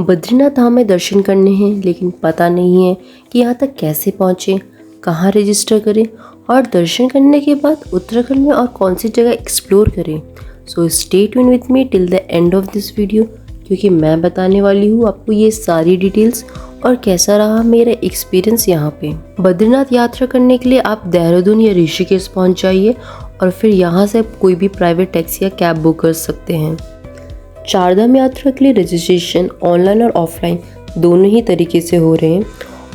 बद्रीनाथ धाम में दर्शन करने हैं, लेकिन पता नहीं है कि यहाँ तक कैसे पहुँचें, कहाँ रजिस्टर करें और दर्शन करने के बाद उत्तराखंड में और कौन सी जगह एक्सप्लोर करें। So stay tune with me till the end of this video, क्योंकि मैं बताने वाली हूँ आपको ये सारी डिटेल्स और कैसा रहा मेरा एक्सपीरियंस यहाँ पे। बद्रीनाथ यात्रा करने के लिए आप देहरादून या ऋषिकेश पहुँच जाइए और फिर यहाँ से आप कोई भी प्राइवेट टैक्सी या कैब बुक कर सकते हैं। चारधाम यात्रा के लिए रजिस्ट्रेशन ऑनलाइन और ऑफलाइन दोनों ही तरीके से हो रहे हैं।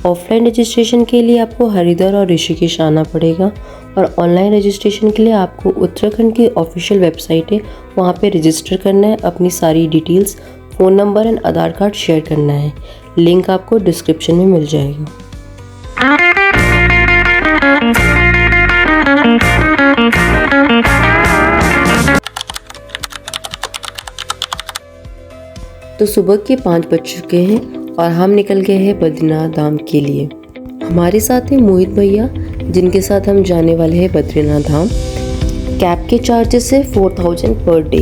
ऑफलाइन रजिस्ट्रेशन के लिए आपको हरिद्वार और ऋषिकेश आना पड़ेगा और ऑनलाइन रजिस्ट्रेशन के लिए आपको उत्तराखंड की ऑफिशियल वेबसाइट है, वहाँ पे रजिस्टर करना है, अपनी सारी details, phone number and Aadhaar card share करना है। लिंक आपको डिस्क्रिप्शन में मिल जाएगा। तो सुबह के 5 बज चुके हैं और हम निकल गए हैं बद्रीनाथ धाम के लिए। हमारे साथ हैं मोहित भैया, जिनके साथ हम जाने वाले हैं बद्रीनाथ धाम। कैब के चार्जेस है 4000 पर डे।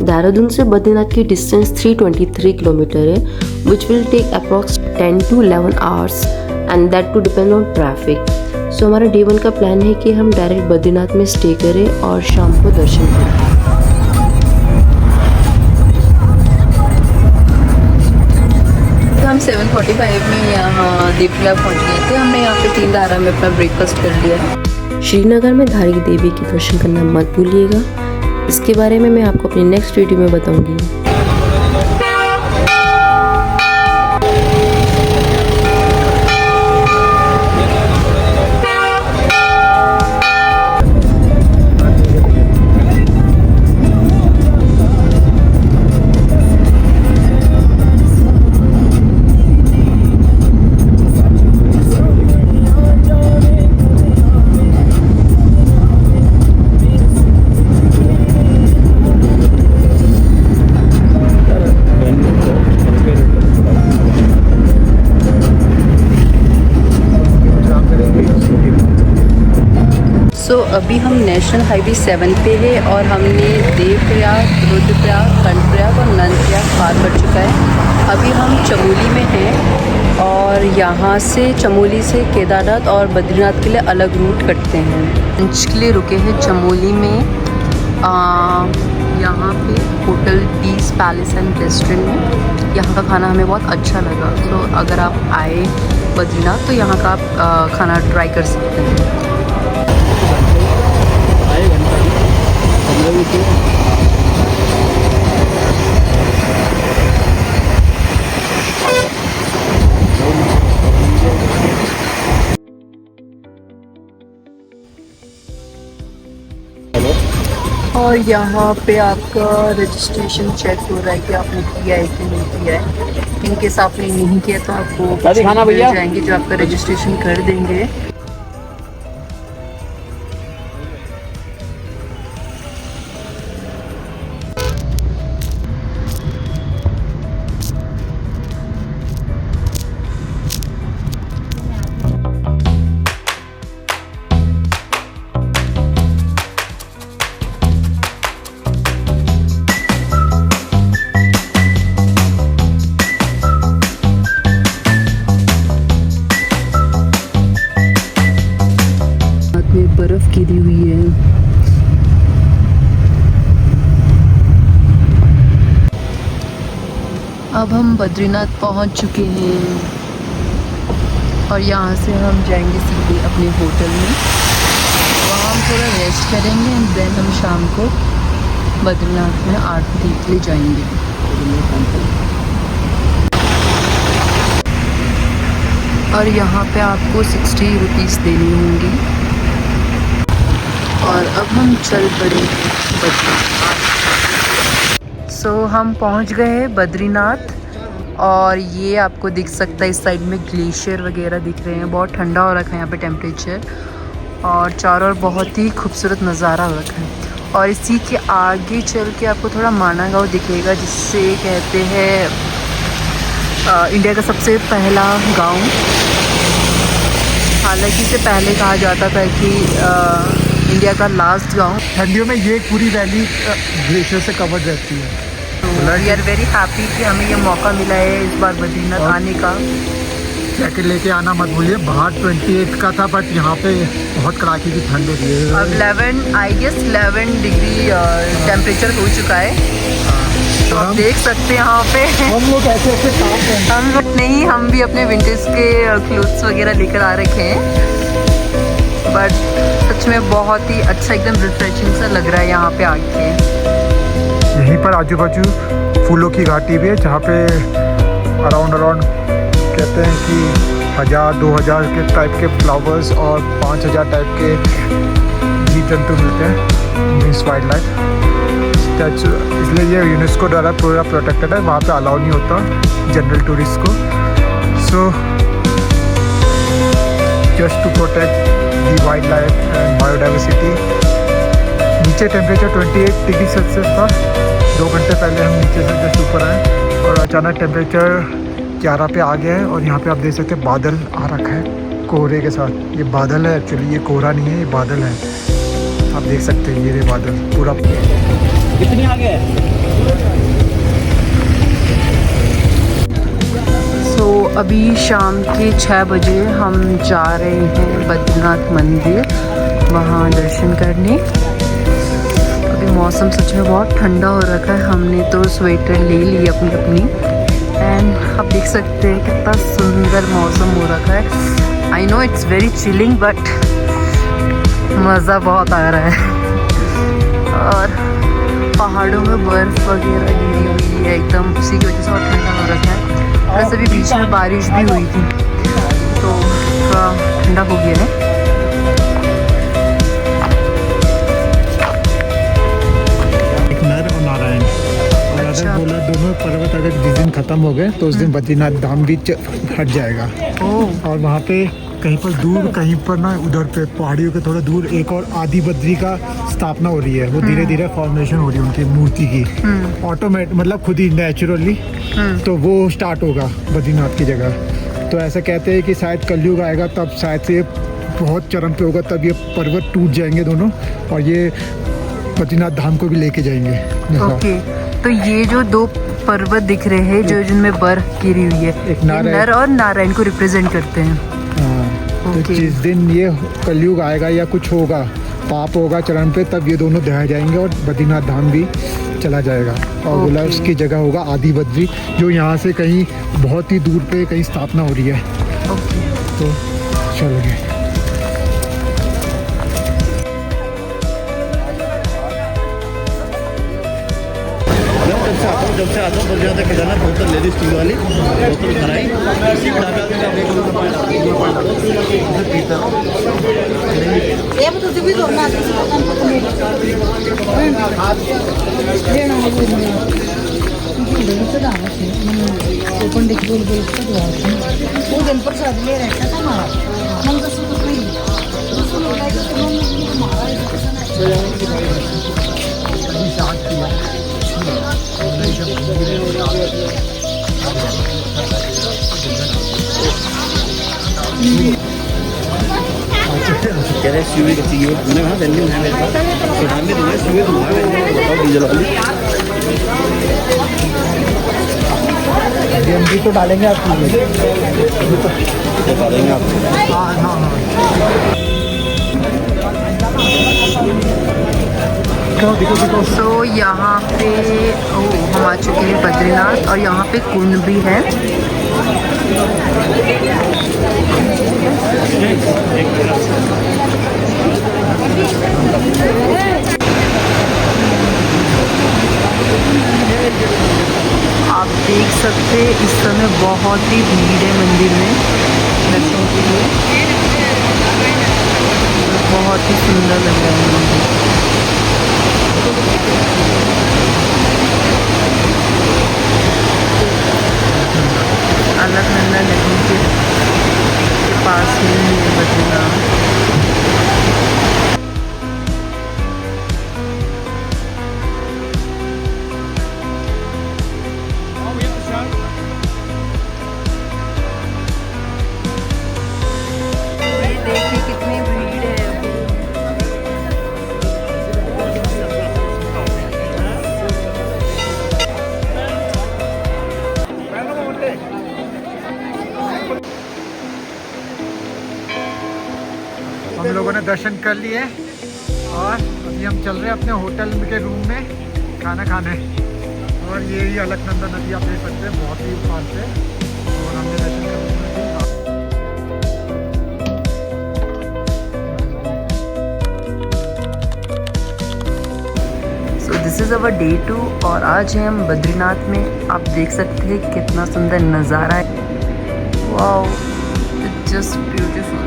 देहरादून से बद्रीनाथ की डिस्टेंस 323 किलोमीटर है, which will take approx 10 to 11 hours and that too depend on traffic. So हमारा डे 1 का प्लान है कि हम डायरेक्ट बद्रीनाथ में स्टे करें और शाम को दर्शन करें। हम 7:45 में यहाँ दीपला पहुँच गए थे। हमने यहाँ पे 3 धारा में अपना ब्रेकफास्ट कर लिया। श्रीनगर में धारी देवी के दर्शन करना मत भूलिएगा। इसके बारे में मैं आपको अपनी नेक्स्ट वीडियो में बताऊंगी। अभी हम नेशनल हाईवे 7 पे है और हमने देवप्रयाग, रुद्रप्रयाग, कर्णप्रयाग और नंदप्रयाग पार कर चुका है। अभी हम चमोली में हैं और यहाँ से चमोली से केदारनाथ और बद्रीनाथ के लिए अलग रूट कटते हैं। लंच के लिए रुके हैं चमोली में, यहाँ पे hotel piece palace and restaurant में। यहाँ का खाना हमें बहुत अच्छा लगा। तो अगर आप आए बद्रीनाथ तो यहाँ का आप खाना ट्राई कर सकते हैं। और यहाँ पे आपका रजिस्ट्रेशन चेक हो रहा है कि आपने किया है कि नहीं किया है। इनकेस आपने नहीं किया तो आपको मिल जाएंगे जो आपका रजिस्ट्रेशन कर देंगे। बर्फ गिरी हुई है। अब हम बद्रीनाथ पहुंच चुके हैं और यहाँ से हम जाएंगे सीधे अपने होटल में। वहाँ हम थोड़ा रेस्ट करेंगे एंड देन हम शाम को बद्रीनाथ में आरती देखने जाएंगे। और यहाँ पे आपको 60 रुपीज़ देनी होंगी। और अब हम चल पड़े बद्रीनाथ। सो हम पहुंच गए हैं बद्रीनाथ और ये आपको दिख सकता है इस साइड में ग्लेशियर वगैरह दिख रहे हैं। बहुत ठंडा हो रखा है यहाँ पे टेम्परेचर और चारों ओर बहुत ही खूबसूरत नज़ारा हो रखा है। और इसी के आगे चल के आपको थोड़ा माना गाँव दिखेगा, जिससे कहते हैं इंडिया का सबसे पहला गाँव। हालांकि इसे पहले कहा जाता था कि इंडिया का लास्ट गांव। ठंडियों में ये पूरी वैली ग्लेशियर से कवर्ड रहती है। वी आर वेरी हैप्पी कि हमें ये मौका मिला है इस बार बद्रीनाथ आने का। जैकेट लेके आना मत भूलिए, बाहर 28 का था बट यहाँ पे बहुत कड़ाके की ठंड हो रही है। अब 11 डिग्री टेम्परेचर हो चुका है, तो आप देख सकते हैं यहाँ पे हम लोग ऐसे ऐसे काम करते हैं। हम भी अपने विंटर्स के क्लोथ्स वगैरह लेकर आ रखे हैं। बट सच में बहुत ही अच्छा, एकदम रिफ्रेशिंग सा लग रहा है यहाँ पे आके। यहीं पर आजू बाजू फूलों की घाटी भी है, जहाँ पे अराउंड कहते हैं कि 1000-2000 के टाइप के फ्लावर्स और 5000 टाइप के जीव जंतु मिलते हैं, मीन्स वाइल्ड लाइफ। इसलिए ये यूनेस्को द्वारा पूरा प्रोटेक्टेड है, वहाँ पे अलाउ नहीं होता जनरल टूरिस्ट को। So just to protect the wildlife and biodiversity. नीचे टेम्परेचर 28 डिग्री सेल्सियस था, 2 घंटे पहले हम नीचे से जस्ट ऊपर आए और अचानक टेम्परेचर 11 पे आ गया है। और यहाँ पे आप देख सकते हैं बादल आ रखा है कोहरे के साथ। ये बादल है एक्चुअली, ये कोहरा नहीं है, ये बादल है। आप देख सकते हैं ये बादल पूरा कितनी आगे है। सो अभी शाम के 6 बजे हम जा रहे हैं बद्रीनाथ मंदिर, वहाँ दर्शन करने। अभी मौसम सच में बहुत ठंडा हो रखा है, हमने तो स्वेटर ले ली अपनी एंड आप देख सकते हैं कितना सुंदर मौसम हो रखा है। I know it's very chilling but मज़ा बहुत आ रहा है। और पहाड़ों में बर्फ़ वगैरह गिरी हुई है एकदम, उसी की वजह से बहुत ठंडा हो रखा है। वैसे भी बीच में बारिश भी हुई थी तो थोड़ा ठंडा हो गया है। नर और नारायण, और अगर बोला दोनों पर्वत अगर जिस दिन खत्म हो गए तो उस दिन बद्रीनाथ धाम भी हट जाएगा। और वहाँ पे कहीं पर दूर, कहीं पर ना उधर पे पहाड़ियों के थोड़ा दूर एक और आदि बद्री का स्थापना हो रही है। वो धीरे धीरे फॉर्मेशन हो रही है उनकी मूर्ति की, ऑटोमेटिक मतलब खुद ही नेचुरली। तो वो स्टार्ट होगा बद्रीनाथ की जगह। तो ऐसा कहते हैं कि शायद कलयुग आएगा तब शायद से बहुत चरम पे होगा, तब ये पर्वत टूट जाएंगे दोनों और ये बद्रीनाथ धाम को भी लेके जाएंगे। ओके, तो ये जो 2 पर्वत दिख रहे हैं जो जिनमें बर्फ गिरी हुई है, एक नर और नारायण को रिप्रेजेंट करते हैं। तो जिस दिन ये कलयुग आएगा या कुछ होगा, पाप होगा चरण पे, तब ये दोनों दहाए जाएंगे और बद्रीनाथ धाम भी चला जाएगा। और बोला उसकी जगह होगा आदि बद्री, जो यहाँ से कहीं बहुत ही दूर पे कहीं स्थापना हो रही है। तो चलोगे। जब से आता हूँ तब ज़्यादा खजाना बोतल ले दी स्टील वाली बोतल खराई कह रहे सीवे का चाहिए, मैंने कहा वेल्डिंग है मेरे पास, सुधार भी दूंगा, सीवे दूंगा, बताओ डीजल वाली डीएमडी तो डालेंगे आप, डालेंगे आप। तो यहाँ पे हम आ चुके हैं बद्रीनाथ और यहाँ पे कुंड भी है। आप देख सकते हैं इस समय बहुत ही भीड़ है मंदिर में दर्शन के लिए, बहुत ही सुंदर लग रहा है मंदिर। अलकनंदा नदी के पास में ही है बद्रीनाथ। देखिए कितनी भीड़ है अभी। दर्शन कर लिए और अभी हम चल रहे हैं अपने होटल के रूम में खाना खाने। और ये अलकनंदा नदी आप देख सकते हैं बहुत ही पास है और हमने दर्शन कर लिए। दिस इज़ अवर डे 2 और आज हैं हम बद्रीनाथ में। आप देख सकते हैं कितना सुंदर नज़ारा है। Wow, it's just beautiful.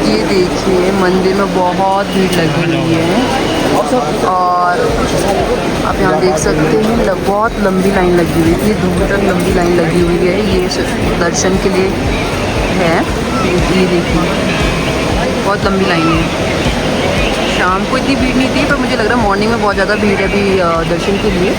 ये देखिए मंदिर में बहुत भीड़ लगी हुई है और आप यहाँ देख सकते हैं बहुत लंबी लाइन लगी हुई थी, दूर तक लंबी लाइन लगी हुई है। ये सिर्फ दर्शन के लिए है। ये देखिए बहुत लंबी लाइन है। शाम को इतनी भीड़ नहीं थी पर मुझे लग रहा है मॉर्निंग में बहुत ज़्यादा भीड़ है अभी दर्शन के लिए।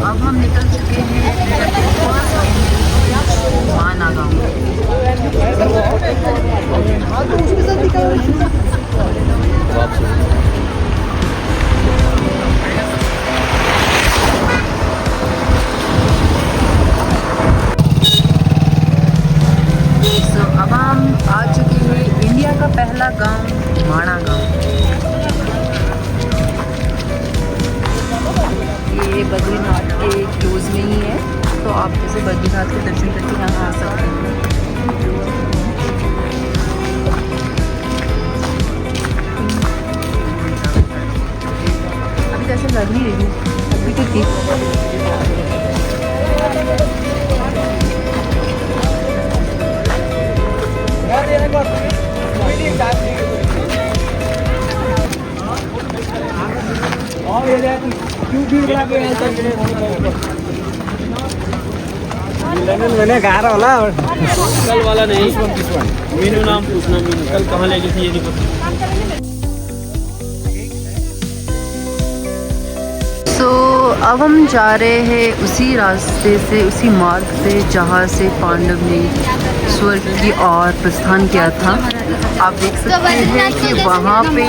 अब हम निकल चुके हैं माना गाँव। अब हम आ चुके हैं इंडिया का पहला गांव माना गांव। ये बद्रीनाथ के क्लोज में ही है, तो आप जैसे बद्रीनाथ के दर्शन करके यहाँ आ सकते हैं। अभी जैसे लग नहीं रही अभी तो ठीक। मैंने कहा रहा कल वाला नहीं, मीनू नाम पूछना। मीनू कल कहाँ ले गई थी ये नहीं पता। तो अब हम जा रहे हैं उसी रास्ते से, उसी मार्ग से जहाँ से पांडव ने स्वर्ग की ओर प्रस्थान किया था। आप देख सकते हैं कि वहाँ पे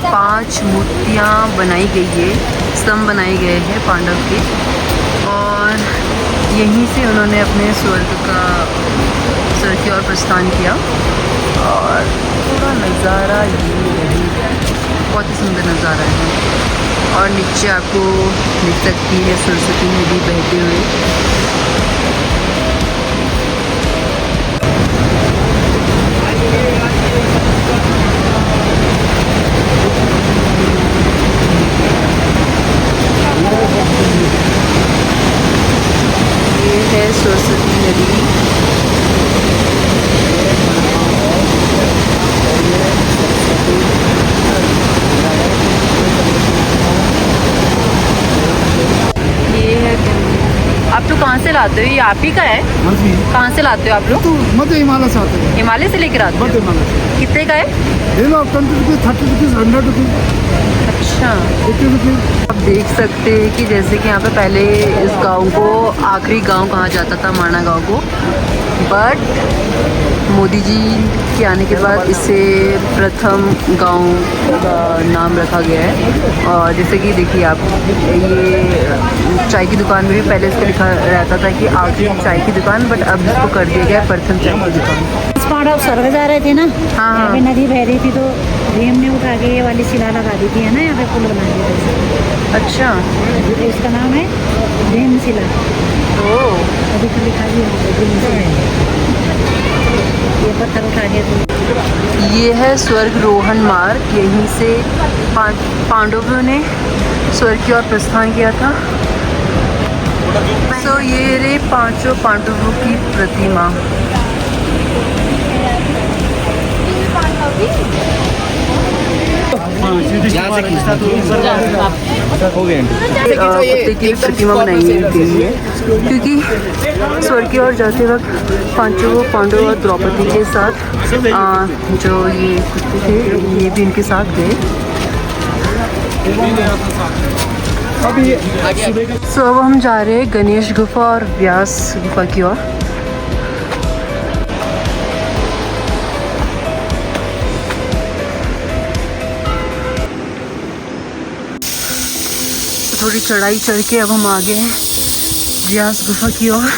5 मूर्तियाँ बनाई गई है, स्तंभ बनाए गए हैं पांडव के, और यहीं से उन्होंने अपने स्वर्ग की ओर प्रस्थान किया। और पूरा नज़ारा ये बहुत ही सुंदर नज़ारा है। और नीचे आपको दिख सकती है सरस्वती नदी बहते हुए। ये है सरस्वती नदी। आप लोग कहाँ से लाते हो? ये आप ही का है? कहाँ से लाते हो आप लोग? तो मध्य हिमालय से आते हैं। हिमालय से लेकर आते हो? मध्य हिमालय से। कितने का है? ले लो 20 रुपीज़, 30 रुपीज़, 100 रुपीज़। अच्छा, 80 रुपीज़। आप देख सकते हैं कि जैसे कि यहाँ पे पहले इस गांव को आखिरी गांव कहा जाता था, माना गांव को, बट मोदी जी के आने के बाद इसे प्रथम गांव का नाम रखा गया है। और जैसे कि देखिए आप, ये चाय की दुकान में भी पहले इसको लिखा रहता था कि आखिरी चाय की दुकान, बट अब इसको कर दिया गया प्रथम चाय की दुकान। पांडव स्वर्ग जा रहे थे ना, हाँ हाँ, नदी बह रही थी तो भीम ने उठा के ये वाली शिला लगा दी थी, है ना, यहाँ पे पुल बना दिया था। अच्छा, तो इसका नाम है भीम शिला। ओह, अभी तो लिखा भी यहाँ पे भीम शिला। ये पत्थर उठा के ये है स्वर्ग रोहन मार्ग। यहीं से पांडवों ने स्वर्ग की ओर प्रस्थान किया था। सो ये रे 5 पांडवों की प्रतिमा। कुत्ते की प्रतिमा बनाई गई है क्योंकि स्वर्ग की ओर जाते वक्त 5 पांडव और द्रौपदी के साथ जो ये कुत्ते थे ये भी इनके साथ गए। सो अब हम जा रहे हैं गणेश गुफा और व्यास गुफा की ओर। थोड़ी चढ़ाई चढ़ के अब हम आ गए हैं व्यास गुफा की ओर।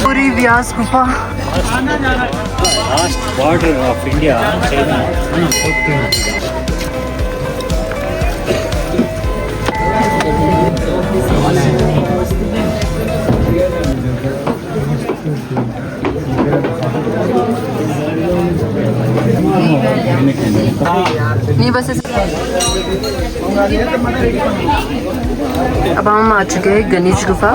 पूरी व्यास गुफा। Last border of India China. नहीं बस अब हम आ चुके हैं गणेश गुफा।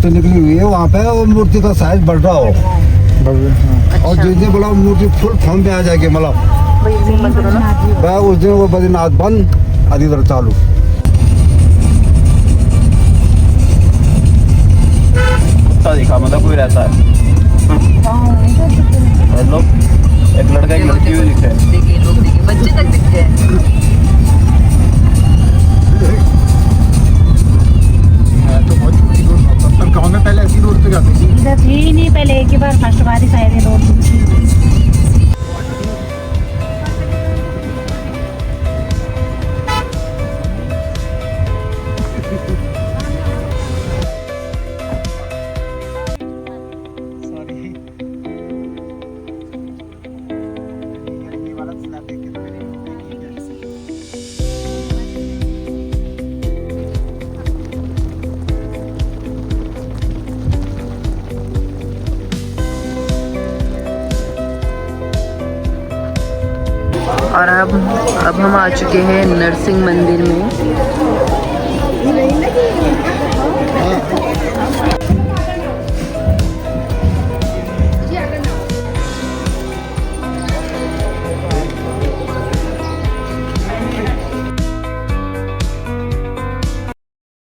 निकली हुई है वहाँ पे, वो मूर्ति का साइज बढ़ रहा हो। और जिस दिन बोला मूर्ति फुल फॉर्म पे आ जाएगी, मतलब उस दिन वो बद्रीनाथ बंद, हरिद्वार चालू। दिखा मतलब कोई रहता है लोग, एक लड़का एक लड़की भी दिखे। देखिए लोग, देखिए बच्चे तक दिखते हैं। गाँव में पहले ऐसी रोड पे जाती थी। इधर थी नहीं पहले, एक ही बार फर्स्ट बारिश आए थे रोड थी। और अब हम आ चुके हैं नरसिंह मंदिर में।